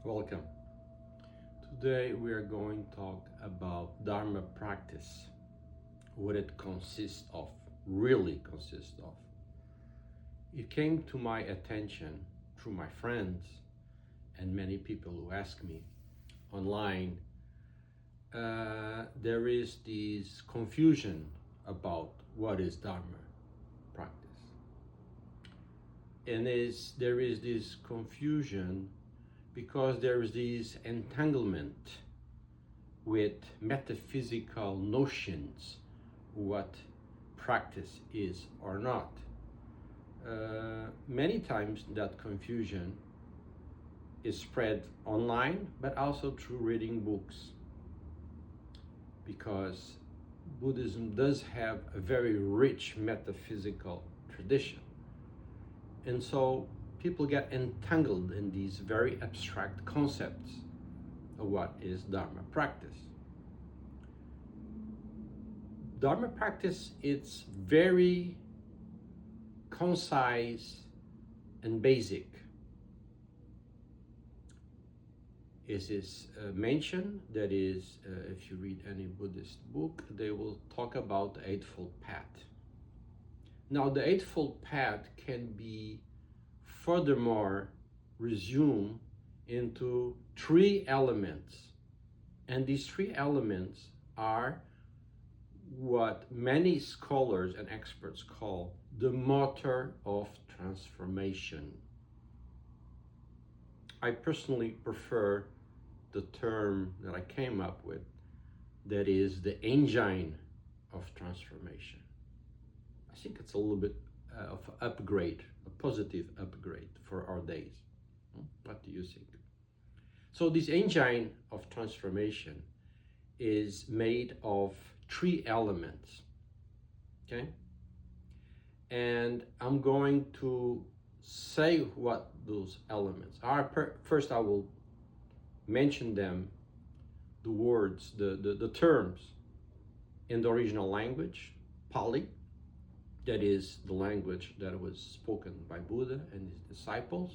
Welcome. Today we are going to talk about Dharma practice, what it consists of, really consists of. It came to my attention through my friends and many people who ask me online. There is this confusion about what is Dharma practice. And there is this confusion because there is this entanglement with metaphysical notions, what practice is or not. Many times that confusion is spread online, but also through reading books, because Buddhism does have a very rich metaphysical tradition. And so people get entangled in these very abstract concepts of what is Dharma practice. Dharma practice, it's very concise and basic. It is mentioned, that is, if you read any Buddhist book, they will talk about the Eightfold Path. Now, the Eightfold Path can be furthermore resumed into three elements. And these three elements are what many scholars and experts call the motor of transformation. I personally prefer the term that I came up with, that is the engine of transformation. I think it's a little bit of an upgrade, a positive upgrade for our days. What do you think? So this engine of transformation is made of three elements, okay? And I'm going to say what those elements are. First, I will mention them, the words, the terms in the original language, Pali. That is the language that was spoken by Buddha and his disciples.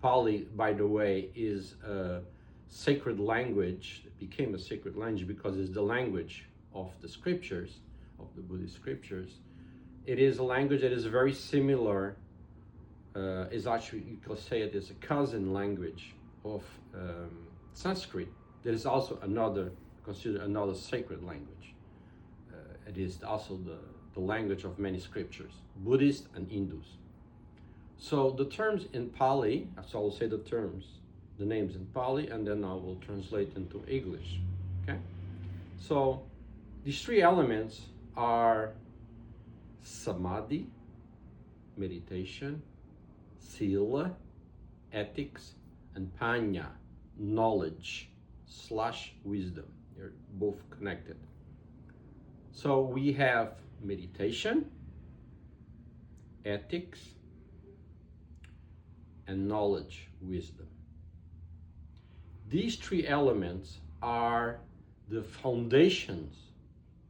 Pali, by the way, is a sacred language. It became a sacred language because it's the language of the scriptures, of the Buddhist scriptures. It is a language that is very similar, is actually, you could say it is a cousin language of Sanskrit. That is also considered another sacred language. It is also the language of many scriptures, Buddhist and Hindus. So the terms in Pali, so I will say the names in Pali, and then I will translate into English, okay? So these three elements are samadhi, meditation, sila, ethics, and panya, knowledge / wisdom. They're both connected. So we have meditation, ethics, and knowledge, wisdom. These three elements are the foundations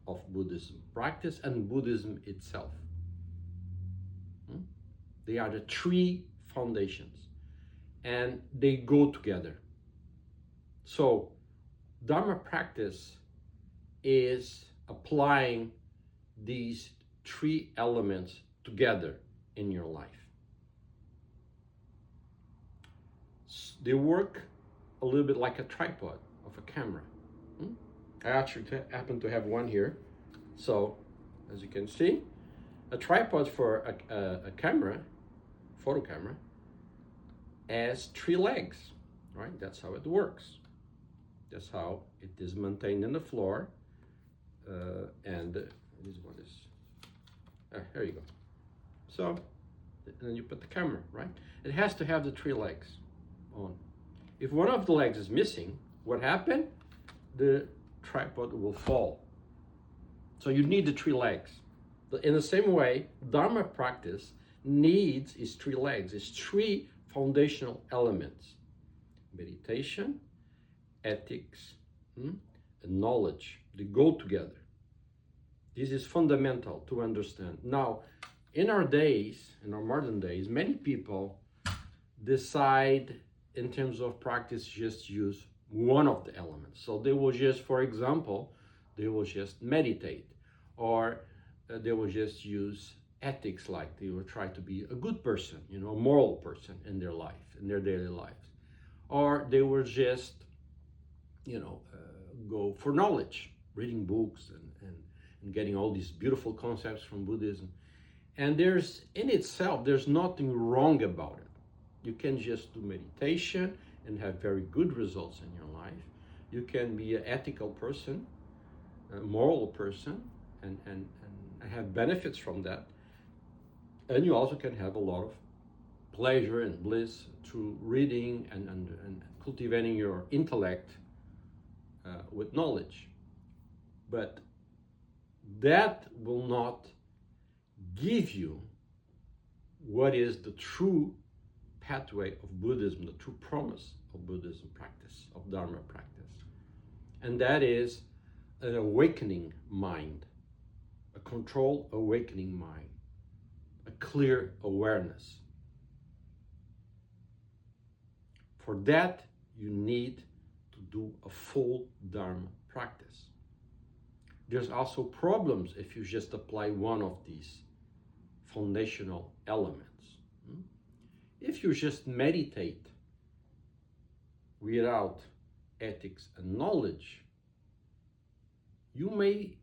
of Buddhism practice and Buddhism itself. They are the three foundations, and they go together. So Dharma practice is applying these three elements together in your life. They work a little bit like a tripod of a camera. I actually happen to have one here. So, as you can see, a tripod for a camera, photo camera, has three legs, right? That's how it works. That's how it is maintained in the floor. And this one is, here you go. So, then you put the camera, right? It has to have the three legs on. If one of the legs is missing, what happened? The tripod will fall. So you need the three legs. In the same way, Dharma practice needs its three legs, its three foundational elements: meditation, ethics, and knowledge. They go together. This is fundamental to understand. Now, in our days, in our modern days, many people decide in terms of practice, just use one of the elements. So they will just, for example, they will just meditate, or they will just use ethics, like they will try to be a good person, a moral person in their life, in their daily lives. Or they will just, go for knowledge, reading books and getting all these beautiful concepts from Buddhism. And there's nothing wrong about it. You can just do meditation and have very good results in your life. You can be an ethical person, a moral person, and have benefits from that. And you also can have a lot of pleasure and bliss through reading and cultivating your intellect with knowledge. But that will not give you what is the true pathway of Buddhism, the true promise of Buddhism practice, of Dharma practice. And that is an awakening mind, a controlled awakening mind, a clear awareness. For that, you need to do a full Dharma practice. There's also problems if you just apply one of these foundational elements. If you just meditate without ethics and knowledge, you may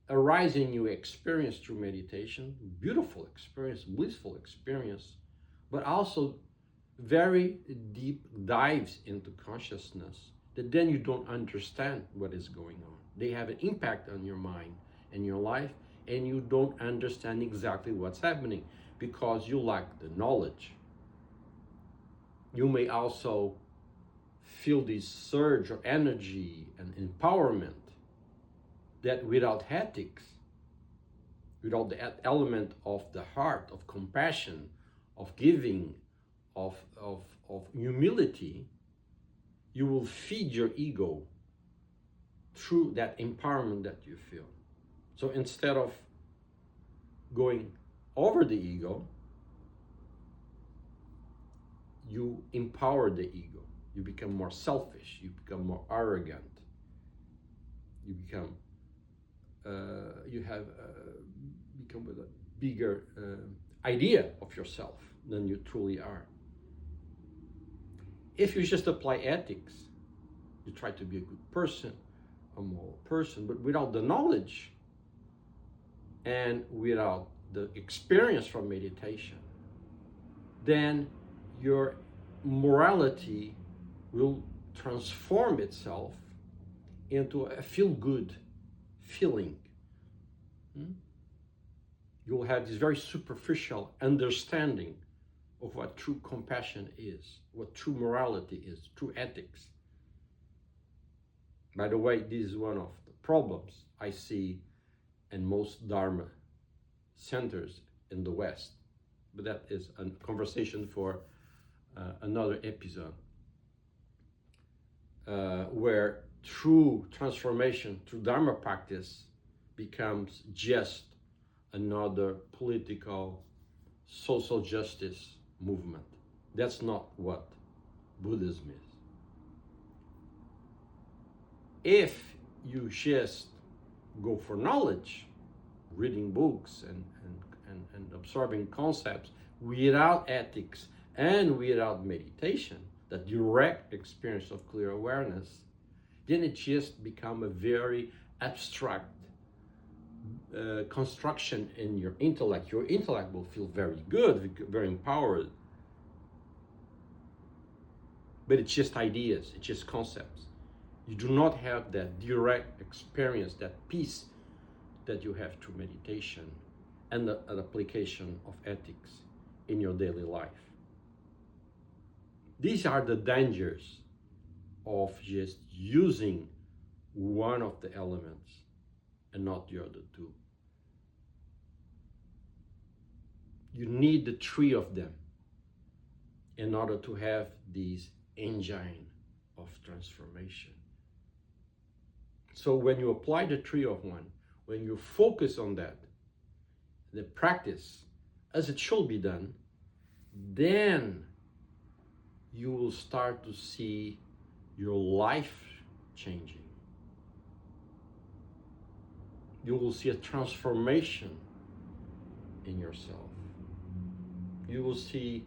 arise in your experience through meditation, beautiful experience, blissful experience, but also very deep dives into consciousness that then you don't understand what is going on. They have an impact on your mind and your life, and you don't understand exactly what's happening because you lack the knowledge. You may also feel this surge of energy and empowerment that without ethics, without the element of the heart, of compassion, of giving, of humility, you will feed your ego through that empowerment that you feel. So instead of going over the ego, you empower the ego. You become more selfish. You become more arrogant. You become, become with a bigger idea of yourself than you truly are. If you just apply ethics, you try to be a good person, a moral person, but without the knowledge and without the experience from meditation, then your morality will transform itself into a feel-good feeling. You'll have this very superficial understanding of what true compassion is, what true morality is, true ethics. By the way, this is one of the problems I see in most Dharma centers in the West. But that is a conversation for another episode, where true transformation through Dharma practice becomes just another political, social justice movement. That's not what Buddhism is. If you just go for knowledge, reading books and absorbing concepts without ethics and without meditation, that direct experience of clear awareness, then it just becomes a very abstract construction in your intellect. Your intellect will feel very good, very empowered, but it's just ideas, it's just concepts. You do not have that direct experience, that peace that you have through meditation and the application of ethics in your daily life. These are the dangers of just using one of the elements and not the other two. You need the three of them in order to have this engine of transformation. So when you apply the three of one, when you focus on that, the practice as it should be done, then you will start to see your life changing. You will see a transformation in yourself. You will see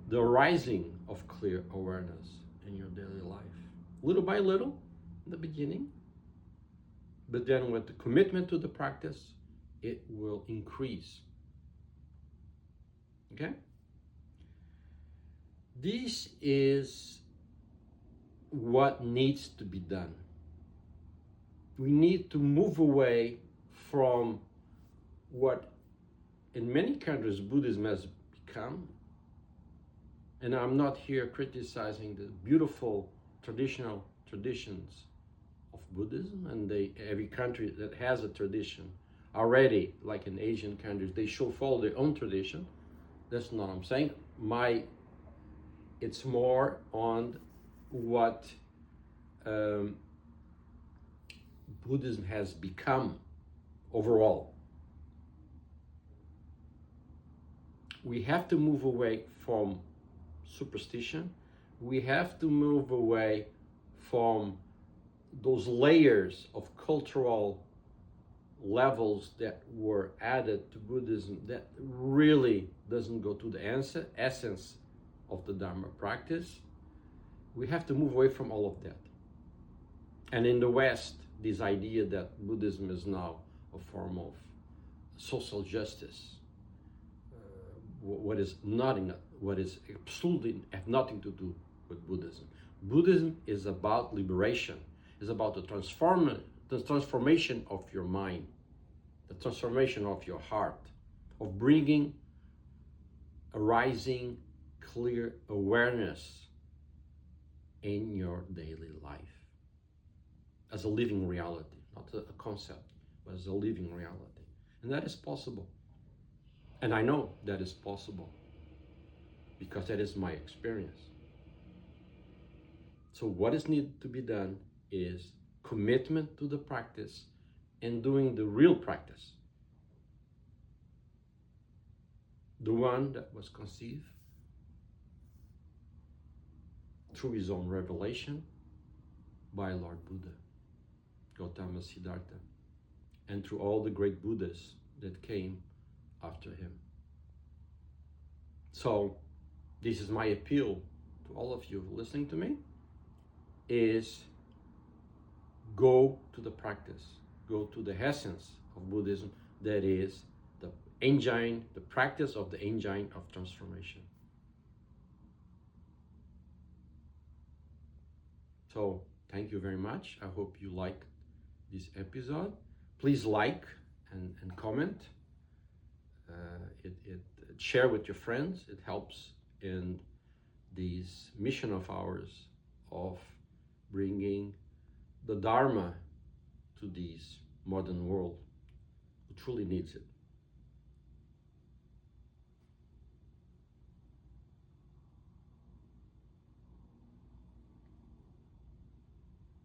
the rising of clear awareness in your daily life. Little by little, in the beginning, but then with the commitment to the practice, it will increase. Okay? This is what needs to be done. We need to move away from what in many countries Buddhism has become. And I'm not here criticizing the beautiful traditional traditions of Buddhism, and every country that has a tradition already, like in Asian countries, they should follow their own tradition. That's not what I'm saying. It's more on what Buddhism has become overall. We have to move away from superstition. We have to move away from those layers of cultural levels that were added to Buddhism that really doesn't go to the essence of the Dharma practice. We have to move away from all of that. And in the West, this idea that Buddhism is now a form of social justice, what is absolutely have nothing to do with Buddhism. Buddhism is about liberation. It's about the transformation of your mind, the transformation of your heart, of bringing a rising, clear awareness in your daily life as a living reality, not a concept, but as a living reality. And that is possible. And I know that is possible because that is my experience. So what is needed to be done is commitment to the practice and doing the real practice. The one that was conceived through his own revelation by Lord Buddha, Gautama Siddhartha, and through all the great Buddhas that came after him. So this is my appeal to all of you listening to me, is go to the practice, go to the essence of Buddhism, that is the engine, the practice of the engine of transformation. So thank you very much. I hope you like this episode. Please like and comment. Share with your friends. It helps in this mission of ours of bringing the Dharma to this modern world who truly needs it.